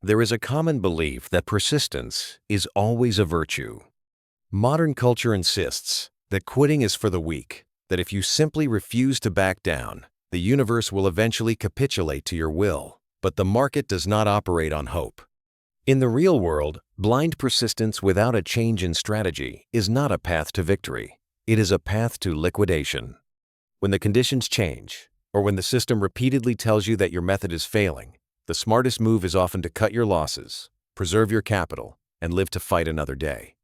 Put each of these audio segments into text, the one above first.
There is a common belief that persistence is always a virtue. Modern culture insists that quitting is for the weak, that if you simply refuse to back down, the universe will eventually capitulate to your will. But the market does not operate on hope. In the real world, blind persistence without a change in strategy is not a path to victory. It is a path to liquidation. When the conditions change, or when the system repeatedly tells you that your method is failing, the smartest move is often to cut your losses, preserve your capital, and live to fight another day.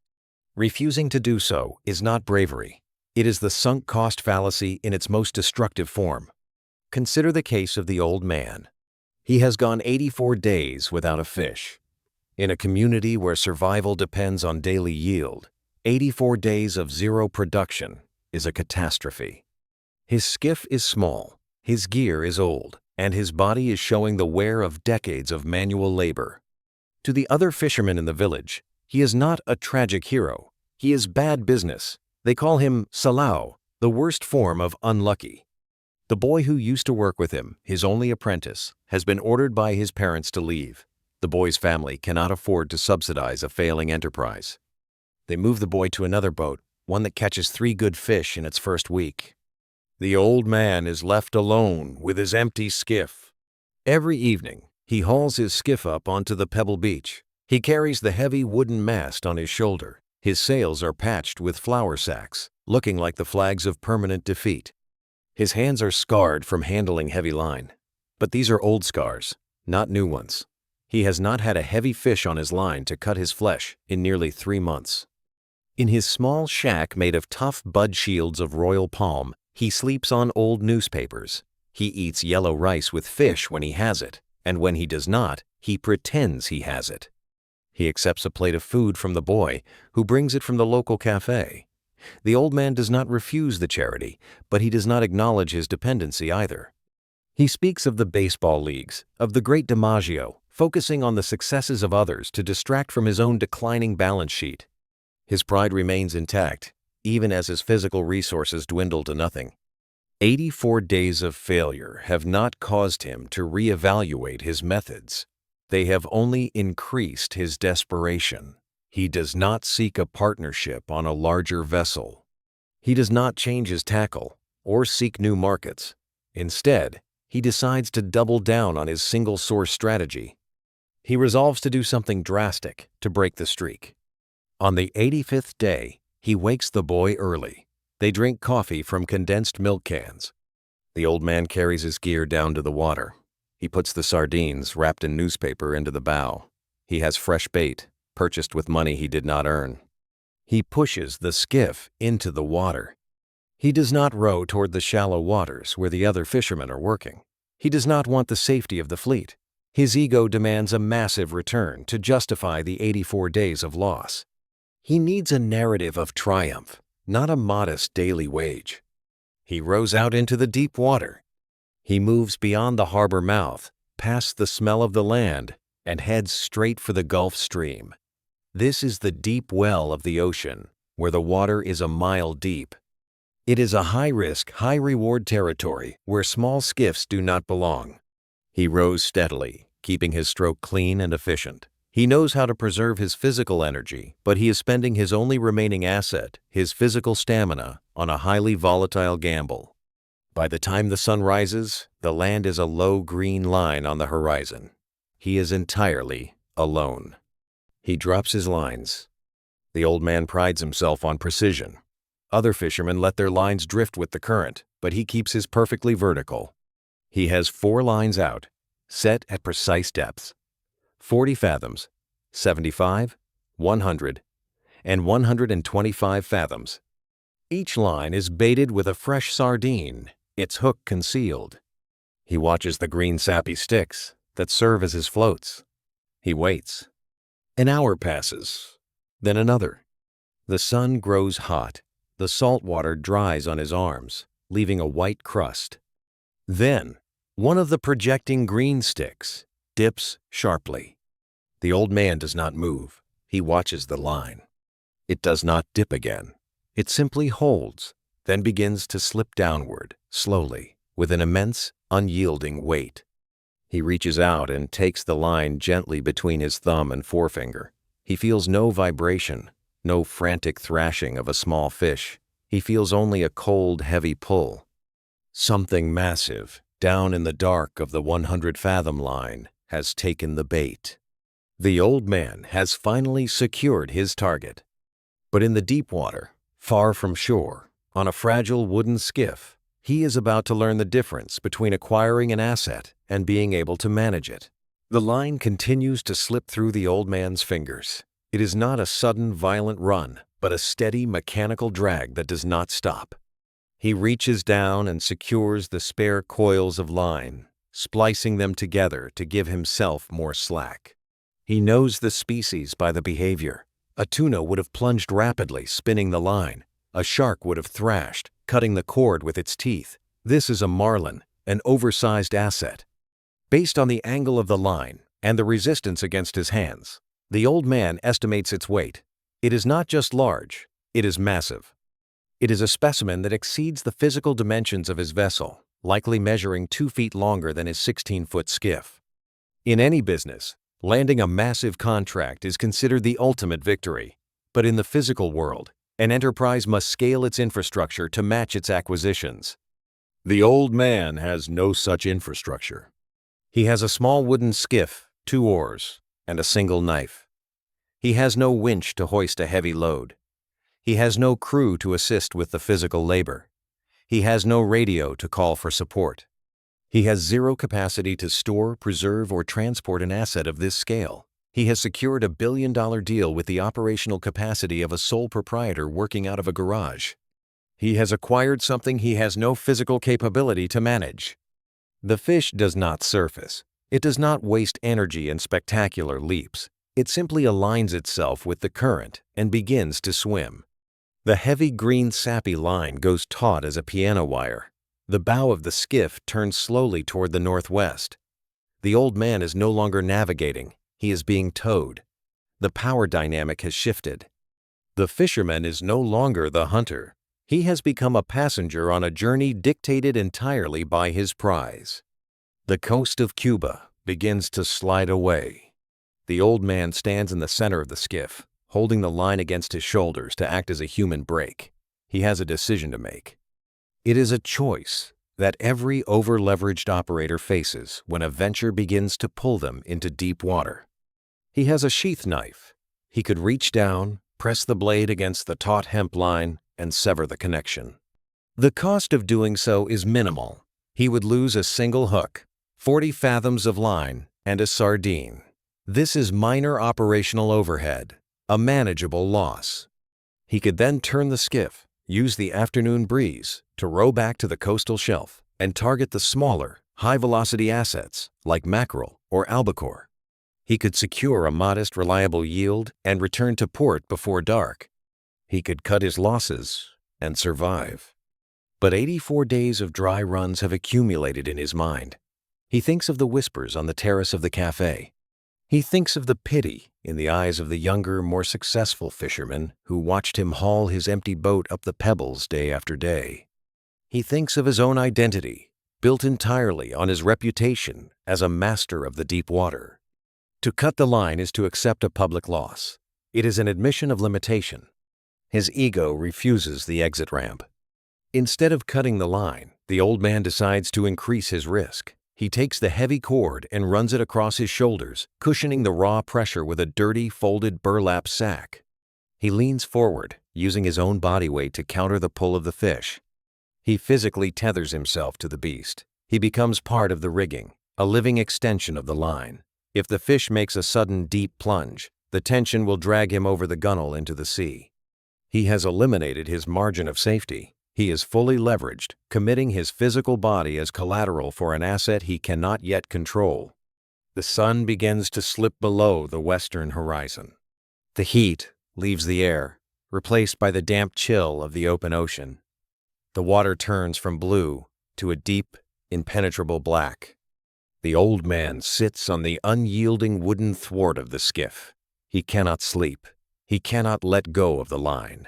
Refusing to do so is not bravery. It is the sunk cost fallacy in its most destructive form. Consider the case of the old man. He has gone 84 days without a fish. In a community where survival depends on daily yield, 84 days of zero production is a catastrophe. His skiff is small, his gear is old, and his body is showing the wear of decades of manual labor. To the other fishermen in the village, he is not a tragic hero. He is bad business. They call him Salau, the worst form of unlucky. The boy who used to work with him, his only apprentice, has been ordered by his parents to leave. The boy's family cannot afford to subsidize a failing enterprise. They move the boy to another boat, one that catches 3 good fish in its first week. The old man is left alone with his empty skiff. Every evening, he hauls his skiff up onto the pebble beach. He carries the heavy wooden mast on his shoulder. His sails are patched with flour sacks, looking like the flags of permanent defeat. His hands are scarred from handling heavy line. But these are old scars, not new ones. He has not had a heavy fish on his line to cut his flesh in nearly 3 months. In his small shack made of tough bud shields of royal palm, he sleeps on old newspapers. He eats yellow rice with fish when he has it, and when he does not, he pretends he has it. He accepts a plate of food from the boy, who brings it from the local cafe. The old man does not refuse the charity, but he does not acknowledge his dependency either. He speaks of the baseball leagues, of the great DiMaggio, focusing on the successes of others to distract from his own declining balance sheet. His pride remains intact, even as his physical resources dwindle to nothing. 84 days of failure have not caused him to reevaluate his methods. They have only increased his desperation. He does not seek a partnership on a larger vessel. He does not change his tackle or seek new markets. Instead, he decides to double down on his single-source strategy. He resolves to do something drastic to break the streak. On the 85th day, he wakes the boy early. They drink coffee from condensed milk cans. The old man carries his gear down to the water. He puts the sardines wrapped in newspaper into the bow. He has fresh bait, purchased with money he did not earn. He pushes the skiff into the water. He does not row toward the shallow waters where the other fishermen are working. He does not want the safety of the fleet. His ego demands a massive return to justify the 84 days of loss. He needs a narrative of triumph, not a modest daily wage. He rows out into the deep water. He moves beyond the harbor mouth, past the smell of the land, and heads straight for the Gulf Stream. This is the deep well of the ocean, where the water is a mile deep. It is a high-risk, high-reward territory where small skiffs do not belong. He rows steadily, keeping his stroke clean and efficient. He knows how to preserve his physical energy, but he is spending his only remaining asset, his physical stamina, on a highly volatile gamble. By the time the sun rises, the land is a low green line on the horizon. He is entirely alone. He drops his lines. The old man prides himself on precision. Other fishermen let their lines drift with the current, but he keeps his perfectly vertical. He has 4 lines out, set at precise depths: 40 fathoms, 75, 100, and 125 fathoms. Each line is baited with a fresh sardine, its hook concealed. He watches the green sappy sticks that serve as his floats. He waits. An hour passes, then another. The sun grows hot. The salt water dries on his arms, leaving a white crust. Then, one of the projecting green sticks dips sharply. The old man does not move. He watches the line. It does not dip again. It simply holds, then begins to slip downward, slowly, with an immense, unyielding weight. He reaches out and takes the line gently between his thumb and forefinger. He feels no vibration, no frantic thrashing of a small fish. He feels only a cold, heavy pull. Something massive, down in the dark of the 100-fathom line, has taken the bait. The old man has finally secured his target. But in the deep water, far from shore, on a fragile wooden skiff, he is about to learn the difference between acquiring an asset and being able to manage it. The line continues to slip through the old man's fingers. It is not a sudden, violent run, but a steady, mechanical drag that does not stop. He reaches down and secures the spare coils of line, splicing them together to give himself more slack. He knows the species by the behavior. A tuna would have plunged rapidly, spinning the line. A shark would have thrashed, cutting the cord with its teeth. This is a marlin, an oversized asset. Based on the angle of the line and the resistance against his hands, the old man estimates its weight. It is not just large, it is massive. It is a specimen that exceeds the physical dimensions of his vessel, likely measuring 2 feet longer than his 16-foot skiff. In any business, landing a massive contract is considered the ultimate victory. But in the physical world, an enterprise must scale its infrastructure to match its acquisitions. The old man has no such infrastructure. He has a small wooden skiff, 2 oars, and a single knife. He has no winch to hoist a heavy load. He has no crew to assist with the physical labor. He has no radio to call for support. He has zero capacity to store, preserve, or transport an asset of this scale. He has secured a billion-dollar deal with the operational capacity of a sole proprietor working out of a garage. He has acquired something he has no physical capability to manage. The fish does not surface. It does not waste energy in spectacular leaps. It simply aligns itself with the current and begins to swim. The heavy green sappy line goes taut as a piano wire. The bow of the skiff turns slowly toward the northwest. The old man is no longer navigating. He is being towed. The power dynamic has shifted. The fisherman is no longer the hunter. He has become a passenger on a journey dictated entirely by his prize. The coast of Cuba begins to slide away. The old man stands in the center of the skiff, holding the line against his shoulders to act as a human brake. He has a decision to make. It is a choice that every over-leveraged operator faces when a venture begins to pull them into deep water. He has a sheath knife. He could reach down, press the blade against the taut hemp line, and sever the connection. The cost of doing so is minimal. He would lose a single hook, 40 fathoms of line, and a sardine. This is minor operational overhead, a manageable loss. He could then turn the skiff, use the afternoon breeze to row back to the coastal shelf, and target the smaller, high-velocity assets like mackerel or albacore. He could secure a modest, reliable yield and return to port before dark. He could cut his losses and survive. But 84 days of dry runs have accumulated in his mind. He thinks of the whispers on the terrace of the cafe. He thinks of the pity in the eyes of the younger, more successful fishermen who watched him haul his empty boat up the pebbles day after day. He thinks of his own identity, built entirely on his reputation as a master of the deep water. To cut the line is to accept a public loss. It is an admission of limitation. His ego refuses the exit ramp. Instead of cutting the line, the old man decides to increase his risk. He takes the heavy cord and runs it across his shoulders, cushioning the raw pressure with a dirty, folded burlap sack. He leans forward, using his own body weight to counter the pull of the fish. He physically tethers himself to the beast. He becomes part of the rigging, a living extension of the line. If the fish makes a sudden deep plunge, the tension will drag him over the gunwale into the sea. He has eliminated his margin of safety. He is fully leveraged, committing his physical body as collateral for an asset he cannot yet control. The sun begins to slip below the western horizon. The heat leaves the air, replaced by the damp chill of the open ocean. The water turns from blue to a deep, impenetrable black. The old man sits on the unyielding wooden thwart of the skiff. He cannot sleep. He cannot let go of the line.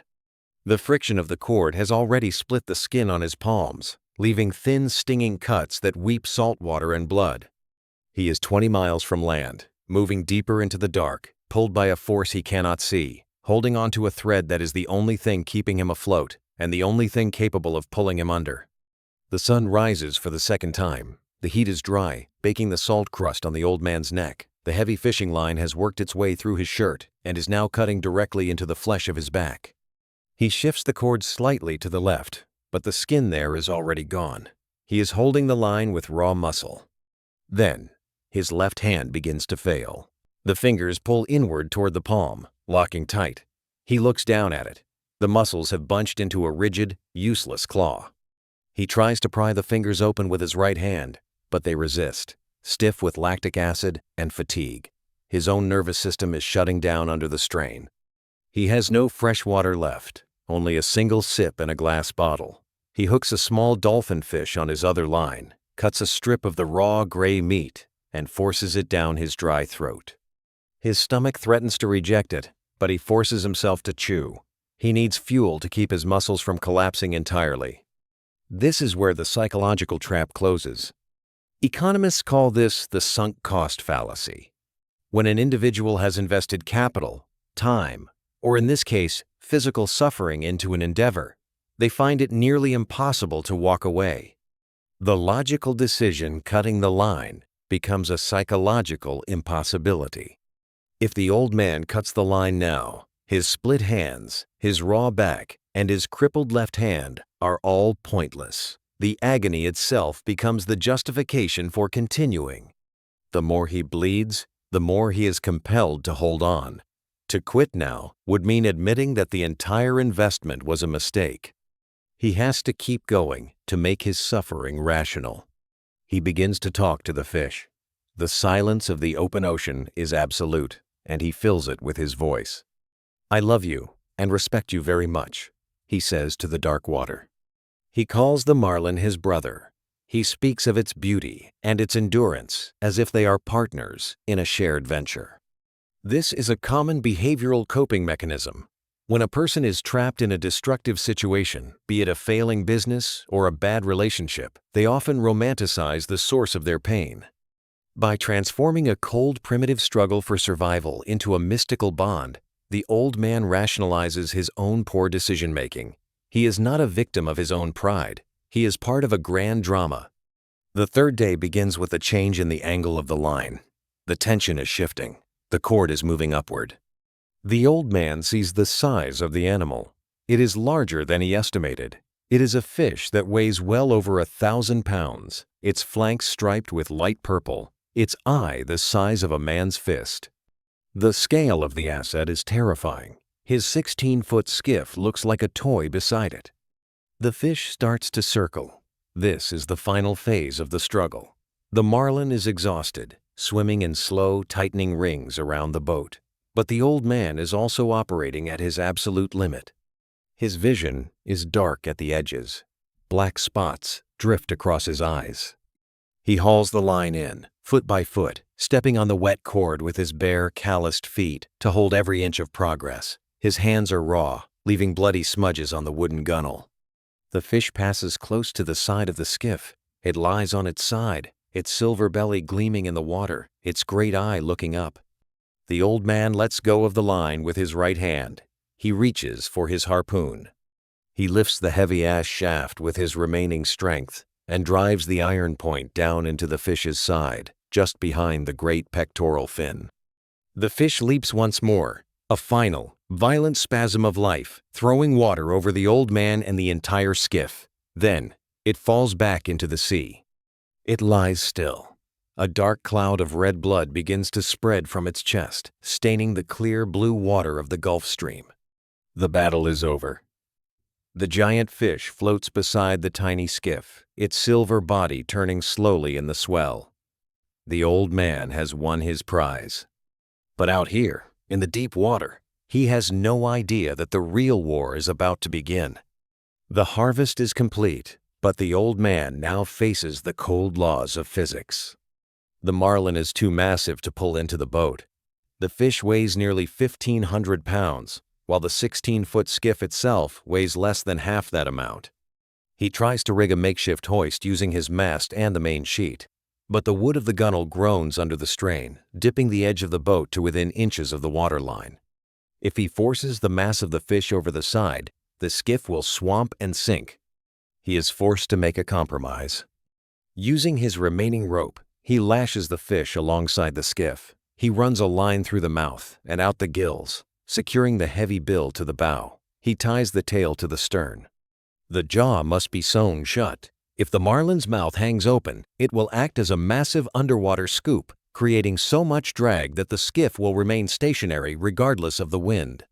The friction of the cord has already split the skin on his palms, leaving thin, stinging cuts that weep salt water and blood. He is 20 miles from land, moving deeper into the dark, pulled by a force he cannot see, holding onto a thread that is the only thing keeping him afloat and the only thing capable of pulling him under. The sun rises for the second time. The heat is dry, baking the salt crust on the old man's neck. The heavy fishing line has worked its way through his shirt and is now cutting directly into the flesh of his back. He shifts the cord slightly to the left, but the skin there is already gone. He is holding the line with raw muscle. Then, his left hand begins to fail. The fingers pull inward toward the palm, locking tight. He looks down at it. The muscles have bunched into a rigid, useless claw. He tries to pry the fingers open with his right hand, but they resist, stiff with lactic acid and fatigue. His own nervous system is shutting down under the strain. He has no fresh water left, only a single sip in a glass bottle. He hooks a small dolphin fish on his other line, cuts a strip of the raw gray meat, and forces it down his dry throat. His stomach threatens to reject it, but he forces himself to chew. He needs fuel to keep his muscles from collapsing entirely. This is where the psychological trap closes. Economists call this the sunk cost fallacy. When an individual has invested capital, time, or in this case, physical suffering into an endeavor, they find it nearly impossible to walk away. The logical decision cutting the line becomes a psychological impossibility. If the old man cuts the line now, his split hands, his raw back, and his crippled left hand are all pointless. The agony itself becomes the justification for continuing. The more he bleeds, the more he is compelled to hold on. To quit now would mean admitting that the entire investment was a mistake. He has to keep going to make his suffering rational. He begins to talk to the fish. The silence of the open ocean is absolute, and he fills it with his voice. "I love you and respect you very much," he says to the dark water. He calls the marlin his brother. He speaks of its beauty and its endurance as if they are partners in a shared venture. This is a common behavioral coping mechanism. When a person is trapped in a destructive situation, be it a failing business or a bad relationship, they often romanticize the source of their pain. By transforming a cold, primitive struggle for survival into a mystical bond, the old man rationalizes his own poor decision-making. He is not a victim of his own pride. He is part of a grand drama. The third day begins with a change in the angle of the line. The tension is shifting. The cord is moving upward. The old man sees the size of the animal. It is larger than he estimated. It is a fish that weighs well over 1,000 pounds, its flanks striped with light purple, its eye the size of a man's fist. The scale of the asset is terrifying. His 16-foot skiff looks like a toy beside it. The fish starts to circle. This is the final phase of the struggle. The marlin is exhausted, swimming in slow, tightening rings around the boat. But the old man is also operating at his absolute limit. His vision is dark at the edges. Black spots drift across his eyes. He hauls the line in, foot by foot, stepping on the wet cord with his bare, calloused feet to hold every inch of progress. His hands are raw, leaving bloody smudges on the wooden gunwale. The fish passes close to the side of the skiff. It lies on its side, its silver belly gleaming in the water, its great eye looking up. The old man lets go of the line with his right hand. He reaches for his harpoon. He lifts the heavy ash shaft with his remaining strength and drives the iron point down into the fish's side, just behind the great pectoral fin. The fish leaps once more, a final, violent spasm of life, throwing water over the old man and the entire skiff. Then, it falls back into the sea. It lies still. A dark cloud of red blood begins to spread from its chest, staining the clear blue water of the Gulf Stream. The battle is over. The giant fish floats beside the tiny skiff, its silver body turning slowly in the swell. The old man has won his prize. But out here, in the deep water, he has no idea that the real war is about to begin. The harvest is complete, but the old man now faces the cold laws of physics. The marlin is too massive to pull into the boat. The fish weighs nearly 1,500 pounds, while the 16-foot skiff itself weighs less than half that amount. He tries to rig a makeshift hoist using his mast and the main sheet. But the wood of the gunwale groans under the strain, dipping the edge of the boat to within inches of the waterline. If he forces the mass of the fish over the side, the skiff will swamp and sink. He is forced to make a compromise. Using his remaining rope, he lashes the fish alongside the skiff. He runs a line through the mouth and out the gills, securing the heavy bill to the bow. He ties the tail to the stern. The jaw must be sewn shut. If the marlin's mouth hangs open, it will act as a massive underwater scoop, creating so much drag that the skiff will remain stationary regardless of the wind.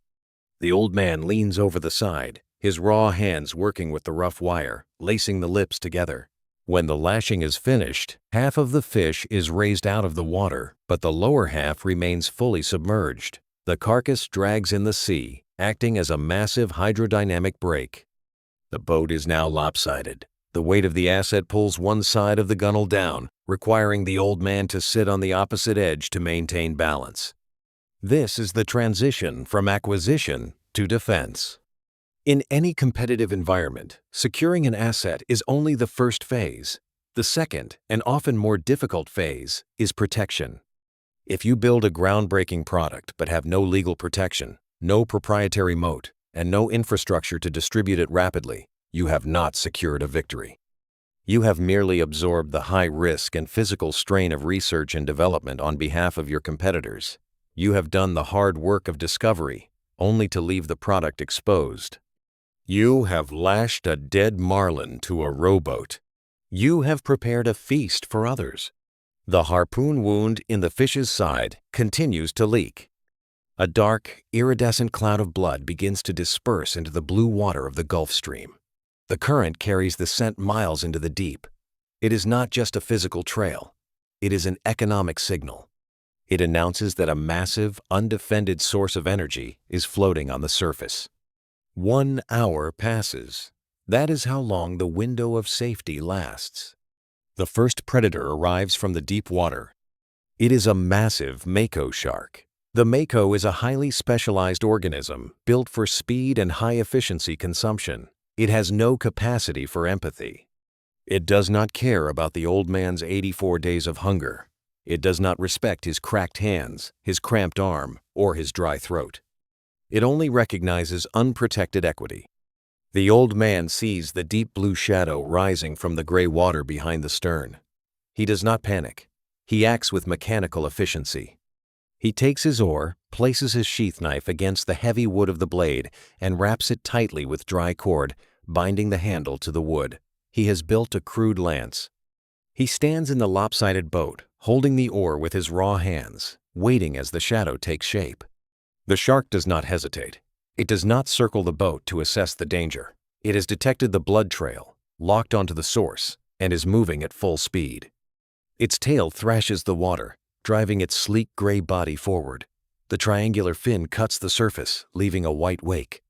The old man leans over the side, his raw hands working with the rough wire, lacing the lips together. When the lashing is finished, half of the fish is raised out of the water, but the lower half remains fully submerged. The carcass drags in the sea, acting as a massive hydrodynamic brake. The boat is now lopsided. The weight of the asset pulls one side of the gunwale down, requiring the old man to sit on the opposite edge to maintain balance. This is the transition from acquisition to defense. In any competitive environment, securing an asset is only the first phase. The second, and often more difficult phase, is protection. If you build a groundbreaking product but have no legal protection, no proprietary moat, and no infrastructure to distribute it rapidly, you have not secured a victory. You have merely absorbed the high risk and physical strain of research and development on behalf of your competitors. You have done the hard work of discovery, only to leave the product exposed. You have lashed a dead marlin to a rowboat. You have prepared a feast for others. The harpoon wound in the fish's side continues to leak. A dark, iridescent cloud of blood begins to disperse into the blue water of the Gulf Stream. The current carries the scent miles into the deep. It is not just a physical trail. It is an economic signal. It announces that a massive, undefended source of energy is floating on the surface. 1 hour passes. That is how long the window of safety lasts. The first predator arrives from the deep water. It is a massive mako shark. The mako is a highly specialized organism built for speed and high-efficiency consumption. It has no capacity for empathy. It does not care about the old man's 84 days of hunger. It does not respect his cracked hands, his cramped arm, or his dry throat. It only recognizes unprotected equity. The old man sees the deep blue shadow rising from the gray water behind the stern. He does not panic. He acts with mechanical efficiency. He takes his oar, places his sheath knife against the heavy wood of the blade, and wraps it tightly with dry cord, binding the handle to the wood. He has built a crude lance. He stands in the lopsided boat, holding the oar with his raw hands, waiting as the shadow takes shape. The shark does not hesitate. It does not circle the boat to assess the danger. It has detected the blood trail, locked onto the source, and is moving at full speed. Its tail thrashes the water, driving its sleek gray body forward. The triangular fin cuts the surface, leaving a white wake.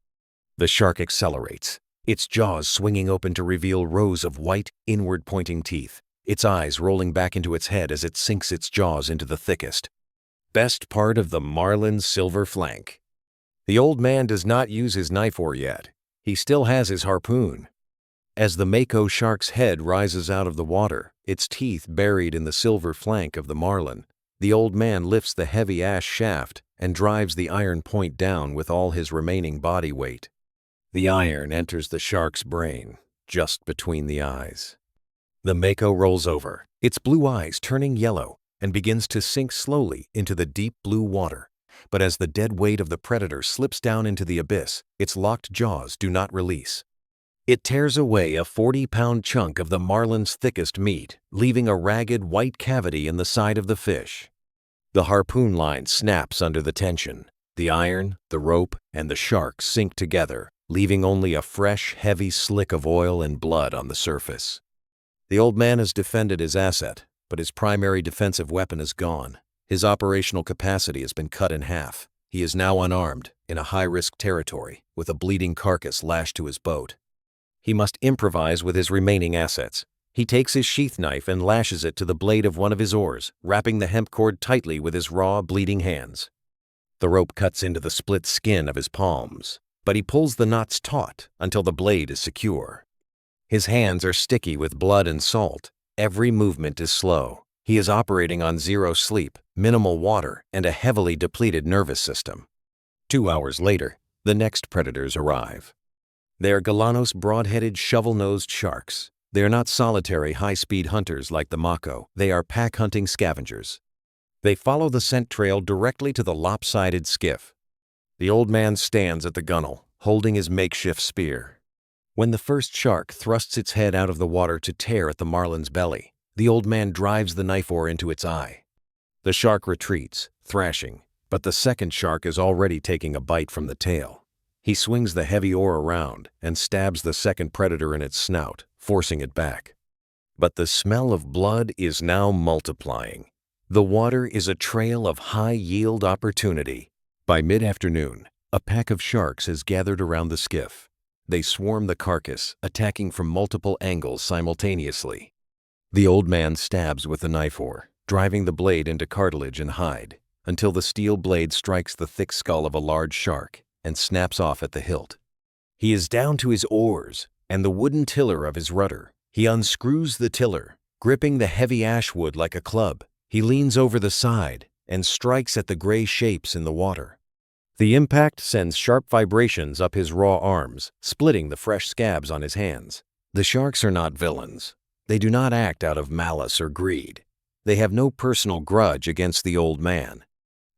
The shark accelerates, its jaws swinging open to reveal rows of white, inward-pointing teeth, its eyes rolling back into its head as it sinks its jaws into the thickest, best part of the marlin's silver flank. The old man does not use his knife oar yet. He still has his harpoon. As the mako shark's head rises out of the water, its teeth buried in the silver flank of the marlin, the old man lifts the heavy ash shaft and drives the iron point down with all his remaining body weight. The iron enters the shark's brain, just between the eyes. The mako rolls over, its blue eyes turning yellow, and begins to sink slowly into the deep blue water. But as the dead weight of the predator slips down into the abyss, its locked jaws do not release. It tears away a 40-pound chunk of the marlin's thickest meat, leaving a ragged white cavity in the side of the fish. The harpoon line snaps under the tension. The iron, the rope, and the shark sink together, leaving only a fresh, heavy slick of oil and blood on the surface. The old man has defended his asset, but his primary defensive weapon is gone. His operational capacity has been cut in half. He is now unarmed, in a high-risk territory, with a bleeding carcass lashed to his boat. He must improvise with his remaining assets. He takes his sheath knife and lashes it to the blade of one of his oars, wrapping the hemp cord tightly with his raw, bleeding hands. The rope cuts into the split skin of his palms, but he pulls the knots taut until the blade is secure. His hands are sticky with blood and salt. Every movement is slow. He is operating on zero sleep, minimal water, and a heavily depleted nervous system. 2 hours later, the next predators arrive. They are Galanos broad-headed shovel-nosed sharks. They are not solitary high-speed hunters like the mako. They are pack-hunting scavengers. They follow the scent trail directly to the lopsided skiff. The old man stands at the gunwale, holding his makeshift spear. When the first shark thrusts its head out of the water to tear at the marlin's belly, the old man drives the knife oar into its eye. The shark retreats, thrashing, but the second shark is already taking a bite from the tail. He swings the heavy oar around and stabs the second predator in its snout, forcing it back. But the smell of blood is now multiplying. The water is a trail of high-yield opportunity. By mid-afternoon, a pack of sharks has gathered around the skiff. They swarm the carcass, attacking from multiple angles simultaneously. The old man stabs with the knife oar, driving the blade into cartilage and hide, until the steel blade strikes the thick skull of a large shark and snaps off at the hilt. He is down to his oars and the wooden tiller of his rudder. He unscrews the tiller, gripping the heavy ash wood like a club. He leans over the side and strikes at the gray shapes in the water. The impact sends sharp vibrations up his raw arms, splitting the fresh scabs on his hands. The sharks are not villains. They do not act out of malice or greed. They have no personal grudge against the old man.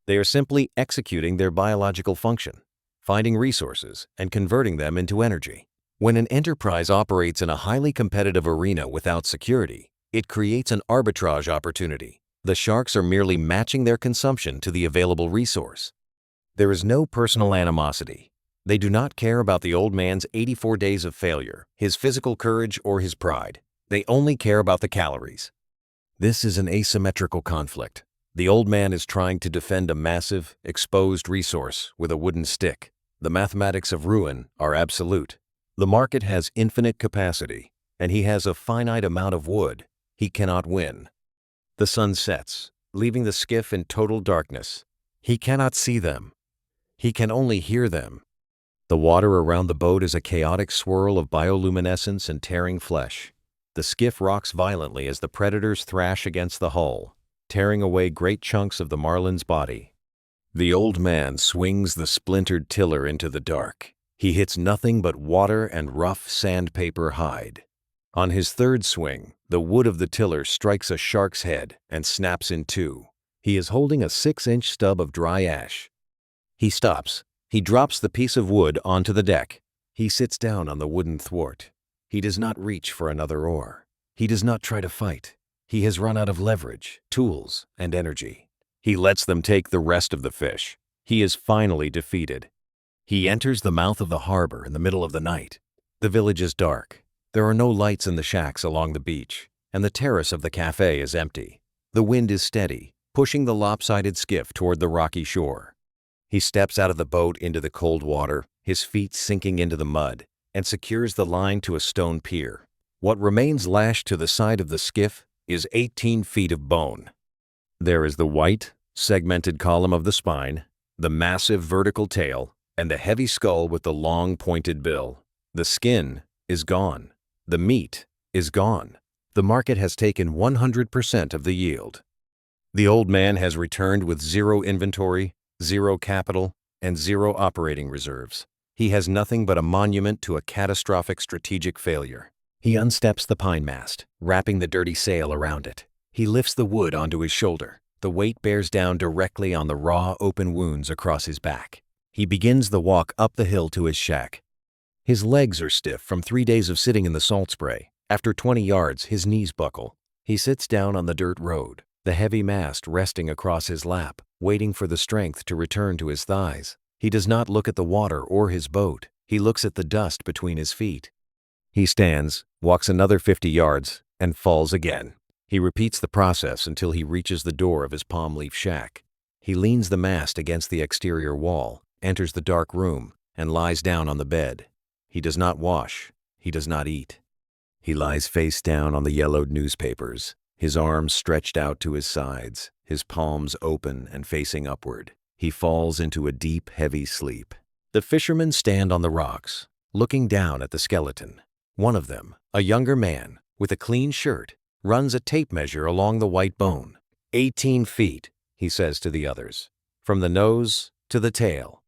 They are simply executing their biological function, finding resources and converting them into energy. When an enterprise operates in a highly competitive arena without security, it creates an arbitrage opportunity. The sharks are merely matching their consumption to the available resource. There is no personal animosity. They do not care about the old man's 84 days of failure, his physical courage, or his pride. They only care about the calories. This is an asymmetrical conflict. The old man is trying to defend a massive, exposed resource with a wooden stick. The mathematics of ruin are absolute. The market has infinite capacity, and he has a finite amount of wood. He cannot win. The sun sets, leaving the skiff in total darkness. He cannot see them. He can only hear them. The water around the boat is a chaotic swirl of bioluminescence and tearing flesh. The skiff rocks violently as the predators thrash against the hull, tearing away great chunks of the marlin's body. The old man swings the splintered tiller into the dark. He hits nothing but water and rough sandpaper hide. On his third swing, the wood of the tiller strikes a shark's head and snaps in two. He is holding a 6-inch stub of dry ash. He stops. He drops the piece of wood onto the deck. He sits down on the wooden thwart. He does not reach for another oar. He does not try to fight. He has run out of leverage, tools, and energy. He lets them take the rest of the fish. He is finally defeated. He enters the mouth of the harbor in the middle of the night. The village is dark. There are no lights in the shacks along the beach, and the terrace of the cafe is empty. The wind is steady, pushing the lopsided skiff toward the rocky shore. He steps out of the boat into the cold water, his feet sinking into the mud, and secures the line to a stone pier. What remains lashed to the side of the skiff is 18 feet of bone. There is the white, segmented column of the spine, the massive vertical tail, and the heavy skull with the long pointed bill. The skin is gone. The meat is gone. The market has taken 100% of the yield. The old man has returned with zero inventory, zero capital, and zero operating reserves. He has nothing but a monument to a catastrophic strategic failure. He unsteps the pine mast, wrapping the dirty sail around it. He lifts the wood onto his shoulder. The weight bears down directly on the raw, open wounds across his back. He begins the walk up the hill to his shack. His legs are stiff from 3 days of sitting in the salt spray. After 20 yards, his knees buckle. He sits down on the dirt road, the heavy mast resting across his lap, waiting for the strength to return to his thighs. He does not look at the water or his boat. He looks at the dust between his feet. He stands, walks another 50 yards, and falls again. He repeats the process until he reaches the door of his palm leaf shack. He leans the mast against the exterior wall, enters the dark room, and lies down on the bed. He does not wash. He does not eat. He lies face down on the yellowed newspapers, his arms stretched out to his sides, his palms open and facing upward. He falls into a deep, heavy sleep. The fishermen stand on the rocks, looking down at the skeleton. One of them, a younger man, with a clean shirt, runs a tape measure along the white bone. 18 feet, he says to the others, from the nose to the tail.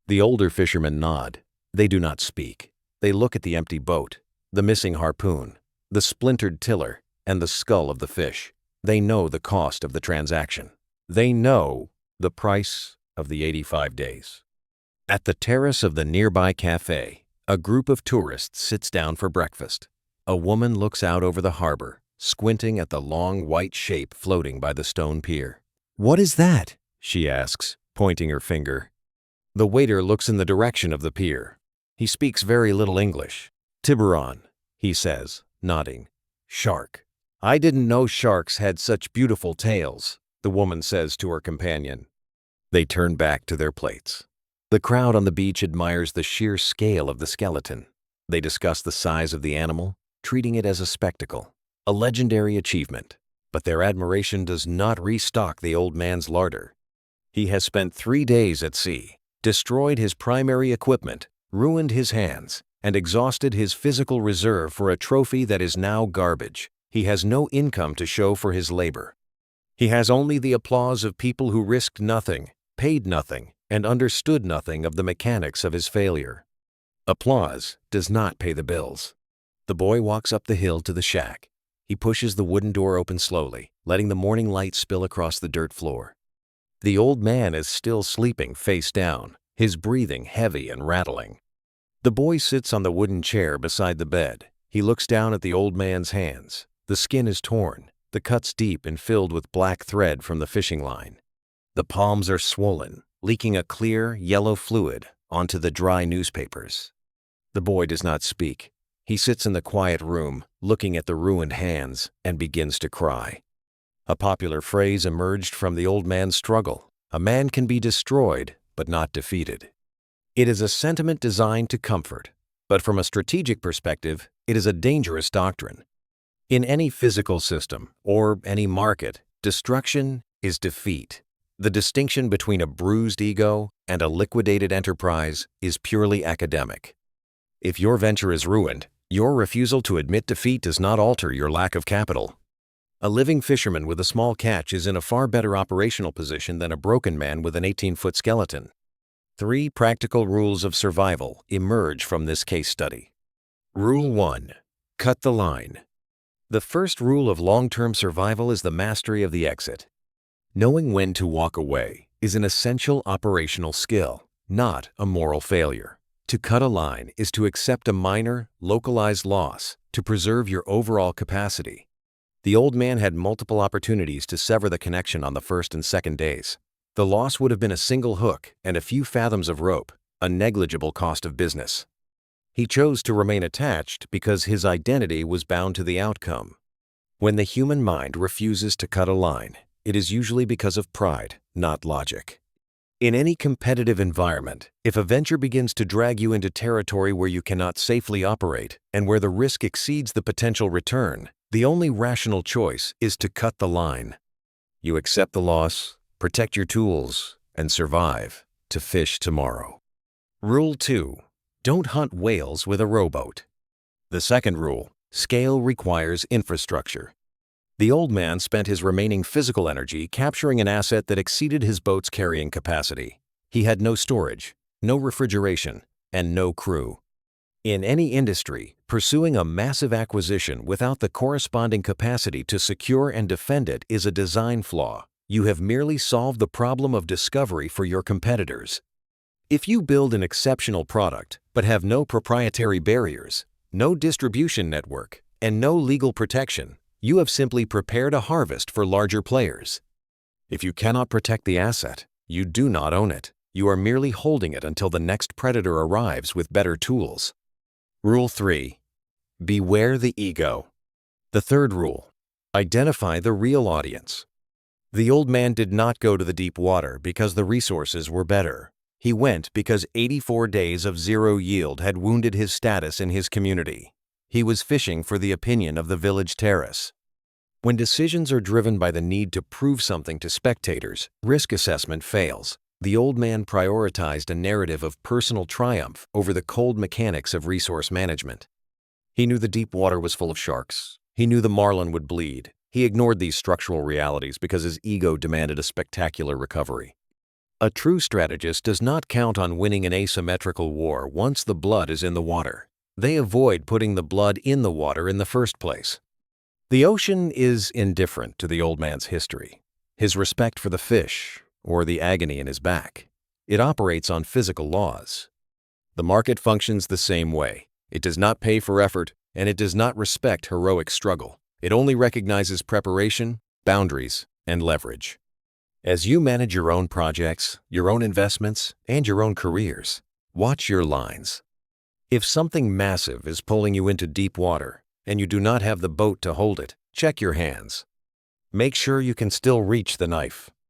The older fishermen nod. They do not speak. They look at the empty boat, the missing harpoon, the splintered tiller, and the skull of the fish. They know the cost of the transaction. They know the price of the 85 days. At the terrace of the nearby cafe, a group of tourists sits down for breakfast. A woman looks out over the harbor, squinting at the long white shape floating by the stone pier. "What is that?" she asks, pointing her finger. The waiter looks in the direction of the pier. He speaks very little English. "Tiburon," he says, nodding. "Shark." "I didn't know sharks had such beautiful tails," the woman says to her companion. They turn back to their plates. The crowd on the beach admires the sheer scale of the skeleton. They discuss the size of the animal, treating it as a spectacle, a legendary achievement. But their admiration does not restock the old man's larder. He has spent 3 days at sea, destroyed his primary equipment, ruined his hands, and exhausted his physical reserve for a trophy that is now garbage. He has no income to show for his labor. He has only the applause of people who risked nothing, paid nothing, and understood nothing of the mechanics of his failure. Applause does not pay the bills. The boy walks up the hill to the shack. He pushes the wooden door open slowly, letting the morning light spill across the dirt floor. The old man is still sleeping face down, his breathing heavy and rattling. The boy sits on the wooden chair beside the bed. He looks down at the old man's hands. The skin is torn, the cuts deep and filled with black thread from the fishing line. The palms are swollen, leaking a clear, yellow fluid onto the dry newspapers. The boy does not speak. He sits in the quiet room, looking at the ruined hands, and begins to cry. A popular phrase emerged from the old man's struggle: "A man can be destroyed, but not defeated." It is a sentiment designed to comfort, but from a strategic perspective, it is a dangerous doctrine. In any physical system, or any market, destruction is defeat. The distinction between a bruised ego and a liquidated enterprise is purely academic. If your venture is ruined, your refusal to admit defeat does not alter your lack of capital. A living fisherman with a small catch is in a far better operational position than a broken man with an 18-foot skeleton. 3 practical rules of survival emerge from this case study. Rule 1. Cut the line. The first rule of long-term survival is the mastery of the exit. Knowing when to walk away is an essential operational skill, not a moral failure. To cut a line is to accept a minor, localized loss to preserve your overall capacity. The old man had multiple opportunities to sever the connection on the first and second days. The loss would have been a single hook and a few fathoms of rope, a negligible cost of business. He chose to remain attached because his identity was bound to the outcome. When the human mind refuses to cut a line, it is usually because of pride, not logic. In any competitive environment, if a venture begins to drag you into territory where you cannot safely operate and where the risk exceeds the potential return, the only rational choice is to cut the line. You accept the loss, protect your tools, and survive to fish tomorrow. Rule 2. Don't hunt whales with a rowboat. The second rule: scale requires infrastructure. The old man spent his remaining physical energy capturing an asset that exceeded his boat's carrying capacity. He had no storage, no refrigeration, and no crew. In any industry, pursuing a massive acquisition without the corresponding capacity to secure and defend it is a design flaw. You have merely solved the problem of discovery for your competitors. If you build an exceptional product but have no proprietary barriers, no distribution network, and no legal protection, you have simply prepared a harvest for larger players. If you cannot protect the asset, you do not own it. You are merely holding it until the next predator arrives with better tools. Rule 3. Beware the ego. The third rule: identify the real audience. The old man did not go to the deep water because the resources were better. He went because 84 days of zero yield had wounded his status in his community. He was fishing for the opinion of the village terrace. When decisions are driven by the need to prove something to spectators, risk assessment fails. The old man prioritized a narrative of personal triumph over the cold mechanics of resource management. He knew the deep water was full of sharks. He knew the marlin would bleed. He ignored these structural realities because his ego demanded a spectacular recovery. A true strategist does not count on winning an asymmetrical war once the blood is in the water. They avoid putting the blood in the water in the first place. The ocean is indifferent to the old man's history, his respect for the fish, or the agony in his back. It operates on physical laws. The market functions the same way. It does not pay for effort, and it does not respect heroic struggle. It only recognizes preparation, boundaries, and leverage. As you manage your own projects, your own investments, and your own careers, watch your lines. If something massive is pulling you into deep water, and you do not have the boat to hold it, check your hands. Make sure you can still reach the knife.